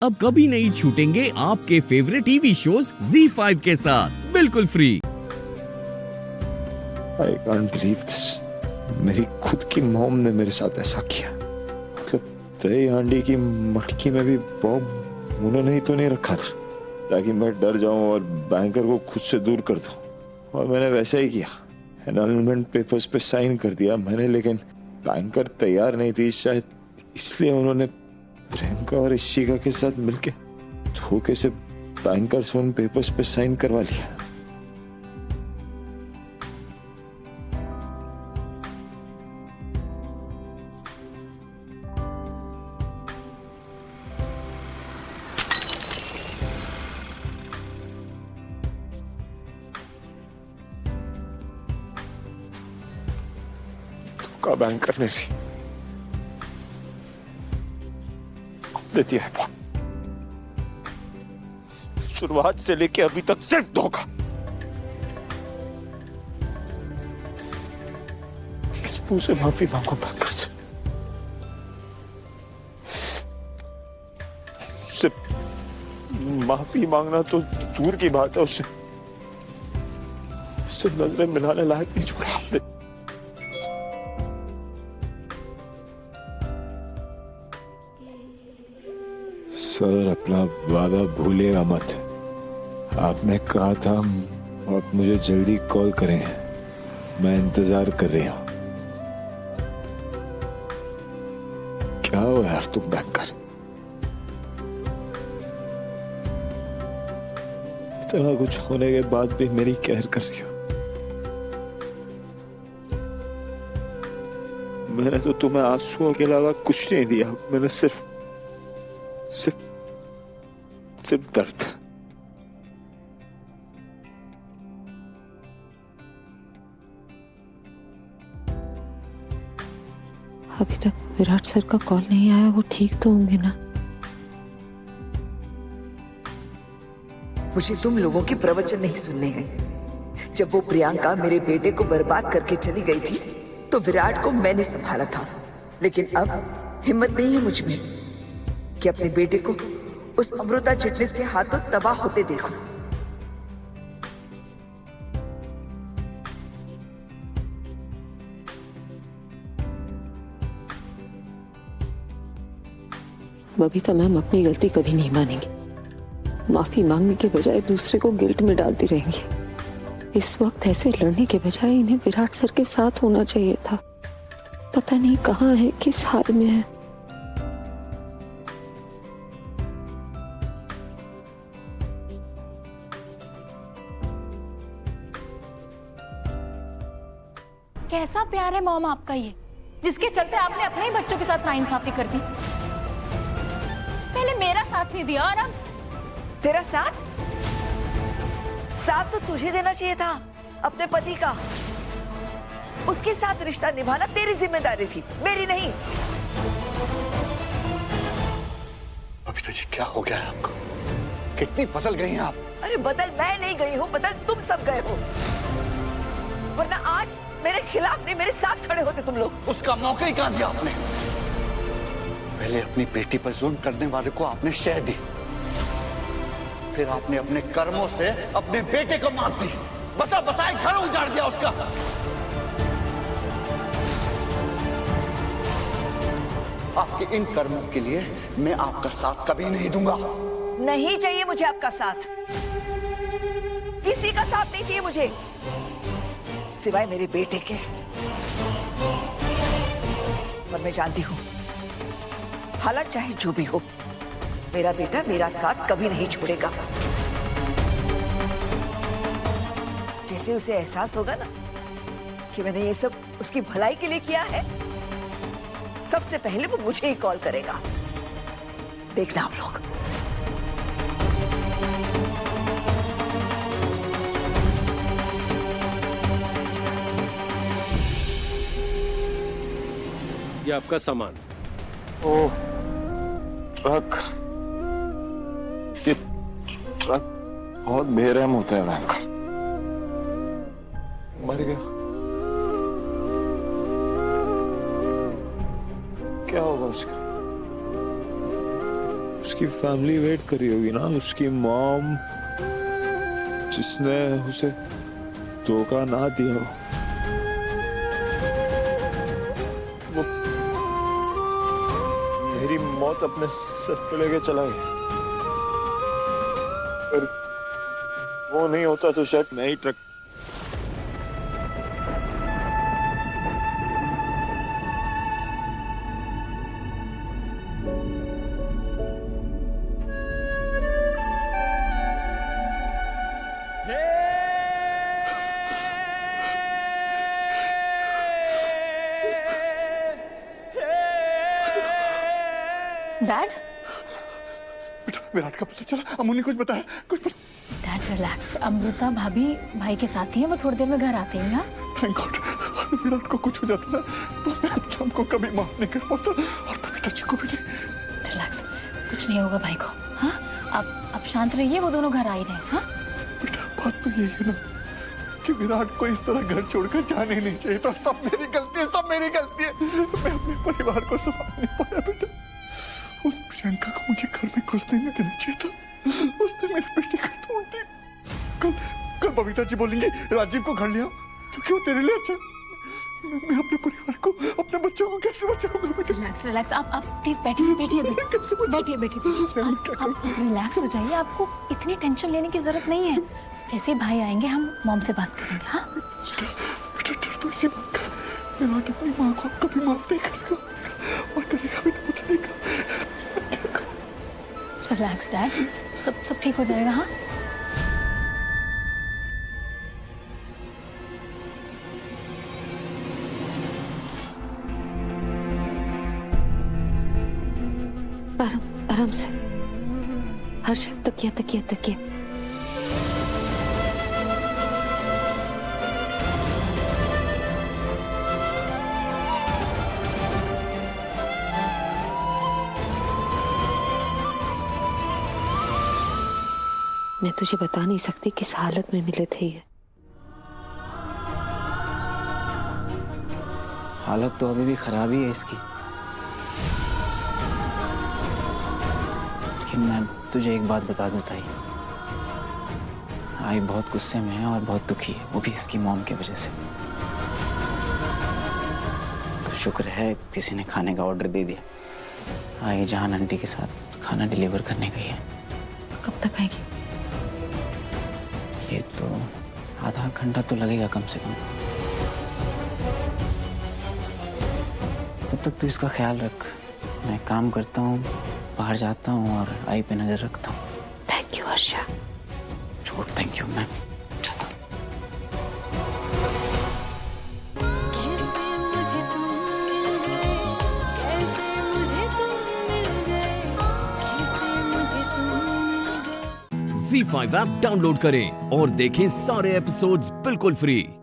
अब कभी नहीं छूटेंगे आपके फेवरेट टीवी शोज ZEE5 के साथ बिल्कुल free. I can't believe this. मेरी खुद की मॉम ने मेरे साथ ऐसा किया। मतलब दही हांडी की मटकी में भी बॉम्ब उन्होंने ही तो नहीं रखा था ताकि मैं डर जाऊं और बैंकर को खुद से दूर कर दूं। और मैंने वैसा ही किया। एनरोलमेंट पेपर्स पे साइन कर दिया मैंने, लेकिन बैंकर तैयार नहीं थी। शायद इसलिए उन्होंने प्रियंका और इशिका के साथ मिलके धोखे से बैंकर्स उन पेपर्स पे साइन करवा लिया। धोखा बैंकर ने भी दे दिया है। शुरुआत से लेके अभी तक सिर्फ धोखा। किस मुंह से माफी मांगू बैंकर से? सिर्फ माफी मांगना तो दूर की बात है, उससे नजरें मिलाने लायक नहीं छोड़ा आपने। सर अपना वादा भूलिएगा मत। आपने कहा था आप मुझे जल्दी कॉल करेंगे। मैं इंतजार कर रही हूं। क्या हो यार तुम बैंकर? इतना कुछ होने के बाद भी मेरी केयर कर रही हो। मैंने तो तुम्हें आंसुओं के अलावा कुछ नहीं दिया। मैंने सिर्फ दर्द। अभी तक विराट सर का कॉल नहीं आया। वो ठीक तो होंगे ना? मुझे तुम लोगों की प्रवचन नहीं सुनने गई। जब वो प्रियंका मेरे बेटे को बर्बाद करके चली गई थी तो विराट को मैंने संभाला था, लेकिन अब हिम्मत नहीं है मुझ में कि अपने बेटे को उस अमृता चिटनिस के हाथों तबाह होते देखूं। बबीता मैम अपनी गलती कभी नहीं मानेंगी। माफी मांगने के बजाय दूसरे को गिल्ट में डालती रहेंगी। इस वक्त ऐसे लड़ने के बजाय इन्हें विराट सर के साथ होना चाहिए था। पता नहीं कहाँ है, किस हाल में है। कैसा प्यार है मॉम आपका ये, जिसके चलते आपने अपने ही बच्चों के साथ नाइंसाफी कर दी। पहले मेरा साथ नहीं दिया और अब तेरा साथ तो तुझे देना चाहिए था, अपने पति का। उसके साथ रिश्ता निभाना तेरी जिम्मेदारी थी, मेरी नहीं। बबीता जी क्या हो गया है आपको? कितनी बदल गई हैं आप? अरे बदल मैं नहीं गई हूँ, बदल तुम सब गए हो। वरना आज मेरे खिलाफ नहीं मेरे साथ खड़े होते तुम लोग। उसका मौका ही कहाँ दिया आपने? पहले अपनी बेटी पर जुल्म करने वाले को आपने शह दी, फिर आपने अपने कर्मों से अपने बेटे को मार दी। बसा बसाए घर उजाड़ दिया उसका। आपके इन कर्मों के लिए मैं आपका साथ कभी नहीं दूंगा। नहीं चाहिए मुझे आपका साथ, किसी का साथ नहीं चाहिए मुझे सिवाय मेरे बेटे के। और मैं जानती हूं हालात चाहे जो भी हो, मेरा बेटा मेरा साथ कभी नहीं छोड़ेगा। जैसे उसे एहसास होगा ना कि मैंने ये सब उसकी भलाई के लिए किया है, सबसे पहले वो मुझे ही कॉल करेगा। देखना आप लोग। ये आपका सामान। ओह ट्रक, ये ट्रक बहुत बेरहम होता है बैंक। मर गया। क्या होगा उसका? उसकी फैमिली वेट कर रही होगी ना, उसकी मॉम जिसने उसे धोखा ना दिया हो। वो मेरी मौत अपने सर पे लेके चला गया। अगर वो नहीं होता तो शायद मैं ही ट्रक। डैड बेटा विराट का पता चला? अमू ने कुछ बताया? कुछ डैड रिलैक्स, अमृता भाभी भाई के साथ ही है, वो थोड़ी देर में घर आती है। हाँ थैंक गॉड। विराट को कुछ हो जाता ना तो मैं अपने आप को कभी माफ नहीं कर पाता, और बबीता जी को भी नहीं। रिलैक्स, कुछ नहीं होगा भाई को। हाँ आप शांत रहिए, वो दोनों घर आ ही रहे हैं। हाँ बेटा बात तो यही है ना कि विराट को इस तरह घर छोड़कर जाने ही नहीं चाहिए था। सब मेरी गलती है, सब मेरी गलती है। मैं अपने परिवार को संभाल नहीं पाया बेटा। उस प्रियंका को मुझे घर में घुसने नहीं देना चाहिए था। उसने मेरे बेटे को तोड़ दी। कल बबीता जी बोलेंगे राजीव को घर ले आओ क्योंकि वो तेरे लिए अच्छा। मैं अपने परिवार को, अपने बच्चों को कैसे बचाऊंगा बेटा? रिलैक्स, आप प्लीज बैठिए बैठिए। आप रिलैक्स हो जाइए, आपको इतनी टेंशन लेने की जरूरत नहीं है। जैसे भाई आएंगे हम मॉम से बात करेंगे। हाँ बेटा डर तो इसी बात का, विराट अपनी माँ को कभी माफ नहीं करेगा, और करेगा बेटा बताएगा। रिलैक्स डैड, सब ठीक हो जाएगा। हाँ आराम से। हर्ष, तकिया। मैं तुझे बता नहीं सकती किस हालत में मिले थे ये। हालत तो अभी भी खराब ही है इसकी, लेकिन मैं तुझे एक बात बता दूं ताई, आई बहुत गुस्से में है और बहुत दुखी है, वो भी इसकी मॉम की वजह से। तो शुक्र है किसी ने खाने का ऑर्डर दे दिया। आई जहान आंटी के साथ खाना डिलीवर करने गई है। कब तक आएगी? ये तो आधा घंटा तो लगेगा कम से कम। तब तक तू इसका ख्याल रख, मैं काम करता हूँ, बाहर जाता हूँ और आई पे नजर रखता हूँ। Thank you Harsha. छोड़ थैंक यू, मैं जाता हूँ। Z5 ऐप डाउनलोड करें और देखें सारे एपिसोड्स बिल्कुल फ्री।